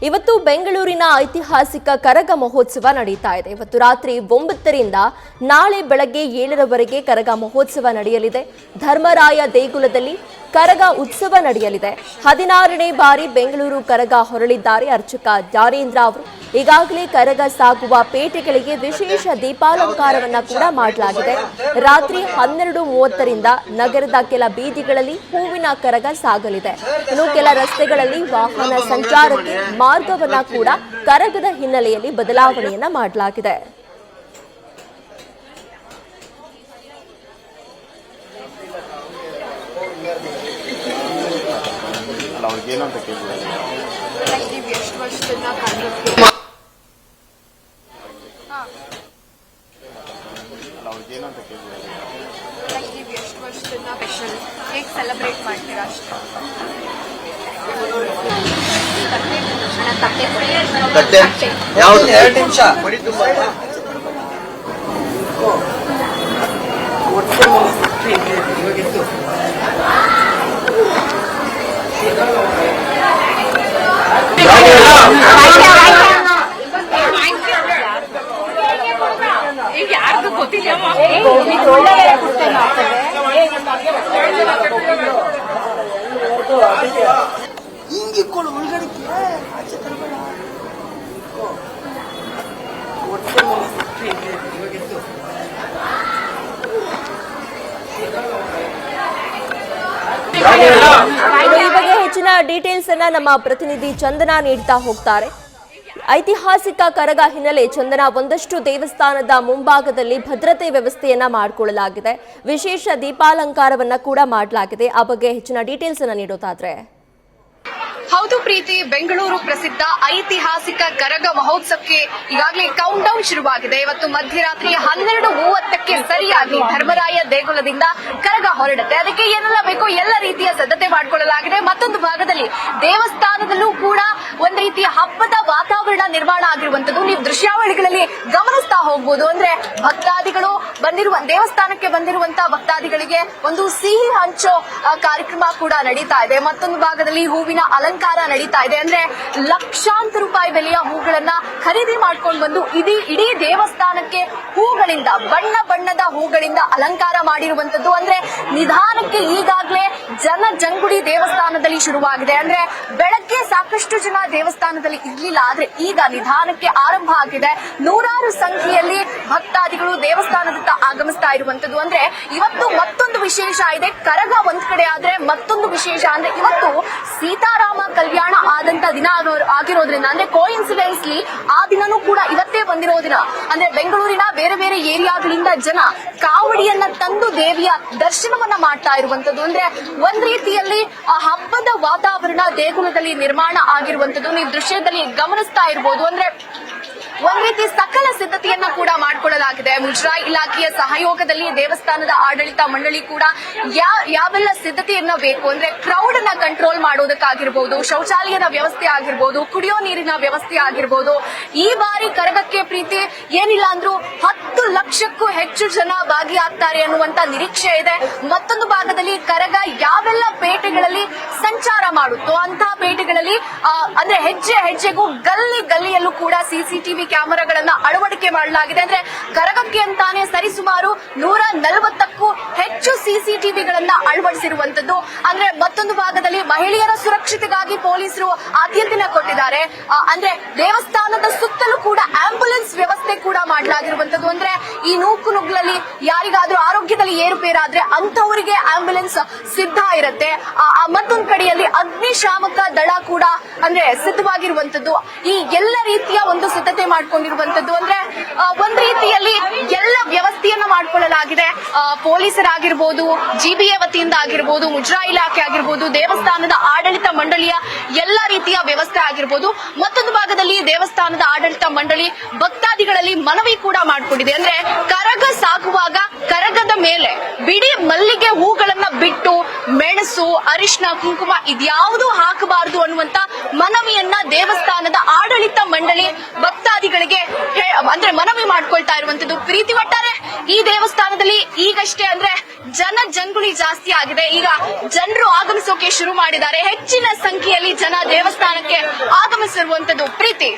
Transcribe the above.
ಇವತ್ತು ಬೆಂಗಳೂರಿನ ಐತಿಹಾಸಿಕ ಕರಗ ಮಹೋತ್ಸವ ನಡೀತಾ ಇದೆ. ಇವತ್ತು ರಾತ್ರಿ 9ರಿಂದ ನಾಳೆ ಬೆಳಗ್ಗೆ 7ರವರೆಗೆ ಕರಗ ಮಹೋತ್ಸವ ನಡೆಯಲಿದೆ. ಧರ್ಮರಾಯ ದೇಗುಲದಲ್ಲಿ ಕರಗ ಉತ್ಸವ ನಡೆಯಲಿದೆ. 16ನೇ ಬಾರಿ ಬೆಂಗಳೂರು ಕರಗ ಹೊರಳಿದ್ದಾರೆ ಅರ್ಚಕ ಜಾರೇಂದ್ರ ಅವರು. ಈಗಾಗಲೇ ಕರಗ ಸಾಗುವ ಪೇಟೆಗಳಿಗೆ ವಿಶೇಷ ದೀಪಾಲಂಕಾರವನ್ನ ಕೂಡ ಮಾಡಲಾಗಿದೆ. ರಾತ್ರಿ 12:30ರಿಂದ ನಗರದ ಕೆಲ ಬೀದಿಗಳಲ್ಲಿ ಹೂವಿನ ಕರಗ ಸಾಗಲಿದೆ. ಇನ್ನು ಕೆಲ ರಸ್ತೆಗಳಲ್ಲಿ ವಾಹನ ಸಂಚಾರಕ್ಕೆ ಮಾರ್ಗವನ್ನ ಕೂಡ ಕರಗದ ಹಿನ್ನೆಲೆಯಲ್ಲಿ ಬದಲಾವಣೆಯನ್ನ ಮಾಡಲಾಗಿದೆ. ಹೇಗೆ ಸೆಲೆಬ್ರೇಟ್ ಮಾಡ್ತೀರಾ ಯಾವುದು 2 ನಿಮಿಷ ಯಾರ್ದು ಗೊತ್ತಿಲ್ಲ ಹಿಂಗೆ ಒಳಗಡೆ ಆಚೆ ತರಬೇಡ. ಈ ಬಗ್ಗೆ ಹೆಚ್ಚಿನ ಡೀಟೇಲ್ಸ್ ಅನ್ನ ನಮ್ಮ ಪ್ರತಿನಿಧಿ ಚಂದನಾ ನೀಡ್ತಾ ಹೋಗ್ತಾರೆ. ಐತಿಹಾಸಿಕ ಕರಗ ಹಿನ್ನೆಲೆ ಚಂದನ, ಒಂದಷ್ಟು ದೇವಸ್ಥಾನದ ಮುಂಭಾಗದಲ್ಲಿ ಭದ್ರತೆ ವ್ಯವಸ್ಥೆಯನ್ನ ಮಾಡಿಕೊಳ್ಳಲಾಗಿದೆ. ವಿಶೇಷ ದೀಪಾಲಂಕಾರವನ್ನ ಕೂಡ ಮಾಡಲಾಗಿದೆ. ಆ ಬಗ್ಗೆ ಹೆಚ್ಚಿನ ಡೀಟೇಲ್ಸ್ ಅನ್ನ ನೀಡೋದಾದ್ರೆ. ಹೌದು ಪ್ರೀತಿ, ಬೆಂಗಳೂರು ಪ್ರಸಿದ್ಧ ಐತಿಹಾಸಿಕ ಕರಗ ಮಹೋತ್ಸವಕ್ಕೆ ಈಗಾಗಲೇ ಕೌಂಟ್ ಡೌನ್ ಶುರುವಾಗಿದೆ. ಇವತ್ತು ಮಧ್ಯರಾತ್ರಿ 12:30ಕ್ಕೆ ಸರಿಯಾಗಿ ಧರ್ಮರಾಯ ದೇಗುಲದಿಂದ ಕರಗ ಹೊರಡುತ್ತೆ. ಅದಕ್ಕೆ ಏನೆಲ್ಲ ಬೇಕೋ ಎಲ್ಲ ರೀತಿಯ ಸಿದ್ಧತೆ ಮಾಡಿಕೊಳ್ಳಲಾಗಿದೆ. ಮತ್ತೊಂದು ಭಾಗದಲ್ಲಿ ದೇವಸ್ಥಾನದಲ್ಲೂ ಕೂಡ ಒಂದು ರೀತಿಯ ಹಬ್ಬದ ವಾತಾವರಣ ನಿರ್ಮಾಣ ಆಗಿರುವಂತದ್ದು ನೀವು ದೃಶ್ಯಾವಳಿಗಳಲ್ಲಿ ಗಮನಿಸ್ತಾ ಹೋಗಬಹುದು. ಅಂದ್ರೆ ಭಕ್ತಾದಿಗಳು ದೇವಸ್ಥಾನಕ್ಕೆ ಬಂದಿರುವಂತಹ ಭಕ್ತಾದಿಗಳಿಗೆ ಒಂದು ಸಿಹಿ ಹಂಚೋ ಕಾರ್ಯಕ್ರಮ ಕೂಡ ನಡೀತಾ ಇದೆ. ಮತ್ತೊಂದು ಭಾಗದಲ್ಲಿ ಹೂವಿನ ಅಲಂಕಾರ ನಡೀತಾ ಇದೆ. ಅಂದ್ರೆ ಲಕ್ಷಾಂತರ ರೂಪಾಯಿ ಬೆಲೆಯ ಹೂಗಳನ್ನ ಖರೀದಿ ಮಾಡ್ಕೊಂಡು ಬಂದು ಇಡೀ ದೇವಸ್ಥಾನಕ್ಕೆ ಹೂಗಳಿಂದ ಬಣ್ಣ ಬಣ್ಣದ ಹೂಗಳಿಂದ ಅಲಂಕಾರ ಮಾಡಿರುವಂತದ್ದು. ಅಂದ್ರೆ ನಿಧಾನಕ್ಕೆ ಈಗಾಗಲೇ ಜನಜಂಗುಳಿ ದೇವಸ್ಥಾನದಲ್ಲಿ ಶುರುವಾಗಿದೆ. ಅಂದ್ರೆ ಬೆಳಗ್ಗೆ ಸಾಕಷ್ಟು ಜನ ದೇವಸ್ಥಾನದಲ್ಲಿ ಇರ್ಲಿಲ್ಲ, ಆದ್ರೆ ಈಗ ನಿಧಾನಕ್ಕೆ ಆರಂಭ ಆಗಿದೆ. ನೂರಾರು ಸಂಖ್ಯೆಯಲ್ಲಿ ಭಕ್ತಾದಿಗಳು ದೇವಸ್ಥಾನದತ್ತ ಆಗಮಿಸ್ತಾ ಇರುವಂತದ್ದು. ಅಂದ್ರೆ ಇವತ್ತು ಮತ್ತೊಂದು ವಿಶೇಷ ಇದೆ. ಕರಗ ಒಂದ್ ಕಡೆ ಆದ್ರೆ ಮತ್ತೊಂದು ವಿಶೇಷ ಅಂದ್ರೆ ಇವತ್ತು ಸೀತಾರಾಮ ಕಲ್ಯಾಣ ಆದಂತ ದಿನ ಆಗಿರೋದ್ರಿಂದ, ಅಂದ್ರೆ ಕೋಇನ್ಸಿಡೆನ್ಸ್ಲಿ ಆ ದಿನನೂ ಕೂಡ ಇವತ್ತೇ ಬಂದಿರೋ ದಿನ. ಅಂದ್ರೆ ಬೆಂಗಳೂರಿನ ಬೇರೆ ಬೇರೆ ಏರಿಯಾಗಳಿಂದ ಜನ ಕಾವಡಿಯನ್ನ ತಂದು ದೇವಿಯ ದರ್ಶನವನ್ನ ಮಾಡ್ತಾ ಇರುವಂತದ್ದು. ಅಂದ್ರೆ ಒಂದ್ ರೀತಿಯಲ್ಲಿ ಆ ಹಬ್ಬದ ವಾತಾವರಣ ದೇಗುಲದಲ್ಲಿ ನಿರ್ಮಾಣ ಆಗಿರುವಂತದ್ದು ನೀವು ದೃಶ್ಯದಲ್ಲಿ ಗಮನಿಸ್ತಾ ಇರಬಹುದು. ಅಂದ್ರೆ ಒಂದ್ ರೀತಿ ಸಕಲ ಸಿದ್ಧತೆಯನ್ನ ಕೂಡ ಮಾಡಿಕೊಳ್ಳಲಾಗಿದೆ. ಮುಜರಾಯಿ ಇಲಾಖೆಯ ಸಹಯೋಗದಲ್ಲಿ ದೇವಸ್ಥಾನದ ಆಡಳಿತ ಮಂಡಳಿ ಕೂಡ ಯಾವೆಲ್ಲ ಸಿದ್ಧತೆಯನ್ನ ಬೇಕು ಅಂದ್ರೆ ಕ್ರೌಡ್ ಅನ್ನ ಕಂಟ್ರೋಲ್ ಮಾಡೋದಕ್ಕಾಗಿರ್ಬಹುದು, ಶೌಚಾಲಯದ ವ್ಯವಸ್ಥೆ ಆಗಿರ್ಬಹುದು, ಕುಡಿಯೋ ನೀರಿನ ವ್ಯವಸ್ಥೆ ಆಗಿರ್ಬಹುದು. ಈ ಬಾರಿ ಕರಗಕ್ಕೆ ಪ್ರೀತಿ ಏನಿಲ್ಲ ಅಂದ್ರೂ 10 ಲಕ್ಷಕ್ಕೂ ಹೆಚ್ಚು ಜನ ಭಾಗಿಯಾಗ್ತಾರೆ ಅನ್ನುವಂತ ನಿರೀಕ್ಷೆ ಇದೆ. ಮತ್ತೊಂದು ಭಾಗದಲ್ಲಿ ಕರಗ ಯಾವೆಲ್ಲ ಪೇಟೆಗಳಲ್ಲಿ ಸಂಚಾರ ಮಾಡುತ್ತೋ ಅಂತಹ ಪೇಟೆಗಳಲ್ಲಿ ಅಂದ್ರೆ ಹೆಜ್ಜೆ ಹೆಜ್ಜೆಗೂ ಗಲ್ಲಿಯಲ್ಲೂ ಕೂಡ ಸಿಸಿಟಿವಿ ಕ್ಯಾಮೆರಾಗಳನ್ನ ಅಳವಡಿಕೆ ಮಾಡಲಾಗಿದೆ. ಅಂದ್ರೆ ಕರಗಕ್ಕೆ ಅಂತಾನೆ ಸರಿಸುಮಾರು 140ಕ್ಕೂ ಹೆಚ್ಚು ಸಿಸಿಟಿವಿಗಳನ್ನ ಅಳವಡಿಸಿರುವಂತದ್ದು. ಅಂದ್ರೆ ಮತ್ತೊಂದು ಭಾಗದಲ್ಲಿ ಮಹಿಳೆಯರ ಸುರಕ್ಷತೆಗಾಗಿ ಪೊಲೀಸರು ಆದ್ಯತೆಯನ್ನ ಕೊಟ್ಟಿದ್ದಾರೆ. ಅಂದ್ರೆ ದೇವಸ್ಥಾನದ ಸುತ್ತಲೂ ಕೂಡ ಆಂಬ್ಯುಲೆನ್ಸ್ ವ್ಯವಸ್ಥೆ ಕೂಡ ಮಾಡಲಾಗಿರುವಂತದ್ದು. ಅಂದ್ರೆ ಈ ನೂಕುನುಗ್ಲಲ್ಲಿ ಯಾರಿಗಾದ್ರೂ ಆರೋಗ್ಯದಲ್ಲಿ ಏರುಪೇರಾದ್ರೆ ಅಂತವರಿಗೆ ಆಂಬ್ಯುಲೆನ್ಸ್ ಸಿದ್ಧ ಇರುತ್ತೆ. ಮತ್ತೊಂದು ಕಡೆಯಲ್ಲಿ ಅಗ್ನಿಶಾಮಕ ದಳ ಕೂಡ ಅಂದ್ರೆ ಸಿದ್ಧವಾಗಿರುವಂತದ್ದು. ಈ ಎಲ್ಲ ರೀತಿಯ ಒಂದು ಸಿದ್ಧತೆ ಮಾಡಿಕೊಂಡಿರುವಂತದ್ದು. ಅಂದ್ರೆ ಒಂದ್ ರೀತಿಯಲ್ಲಿ ಎಲ್ಲ ವ್ಯವಸ್ಥೆಯನ್ನ ಮಾಡಿಕೊಳ್ಳಲಾಗಿದೆ. ಪೊಲೀಸರಾಗಿರ್ಬೋದು, ಜಿಬಿಎ ವತಿಯಿಂದ ಆಗಿರ್ಬೋದು, ಮುಜರಾಯಿ ಇಲಾಖೆ ಆಗಿರ್ಬೋದು, ದೇವಸ್ಥಾನದ ಆಡಳಿತ ಮಂಡಳಿಯ ಎಲ್ಲ ರೀತಿಯ ವ್ಯವಸ್ಥೆ ಆಗಿರ್ಬೋದು. ಮತ್ತೊಂದು ಭಾಗದಲ್ಲಿ ದೇವಸ್ಥಾನದ ಆಡಳಿತ ಮಂಡಳಿ ಭಕ್ತಾದಿಗಳಲ್ಲಿ ಮನವಿ ಕೂಡ ಮಾಡಿಕೊಂಡಿದೆ. ಅಂದ್ರೆ ಕರಗ ಸಾಗುವಾಗ ಕರಗದ ಮೇಲೆ ಬಿಡಿ ಮಲ್ಲಿಗೆ ಹೂಗಳನ್ನ ಬಿಟ್ಟು ಮೆಣಸು, ಅರಿಶಿನ, ಕುಂಕುಮ ಇದ್ಯಾವುದೂ ಹಾಕಬಾರದು ಅನ್ನುವಂತ ಮನವಿಯನ್ನ ದೇವಸ್ಥಾನದ ಆಡಳಿತ ಮಂಡಳಿ ಭಕ್ತಾದಿಗಳಿಗೆ ಅಂದ್ರೆ ಮನವಿ ಮಾಡ್ಕೊಳ್ತಾ ಇರುವಂತದ್ದು. ಪ್ರೀತಿ ಒಟ್ಟಾರೆ ಈ ದೇವಸ್ಥಾನದಲ್ಲಿ ಈಗಷ್ಟೇ ಅಂದ್ರೆ ಜನ ಜಂಗುಳಿ ಜಾಸ್ತಿ ಆಗಿದೆ. ಈಗ ಜನರು ಆಗಮಿಸೋಕೆ ಶುರು ಮಾಡಿದ್ದಾರೆ. ಹೆಚ್ಚಿನ ಸಂಖ್ಯೆಯಲ್ಲಿ ಜನ ದೇವಸ್ಥಾನಕ್ಕೆ ಆಗಮಿಸಿರುವಂತದ್ದು. ಪ್ರೀತಿ,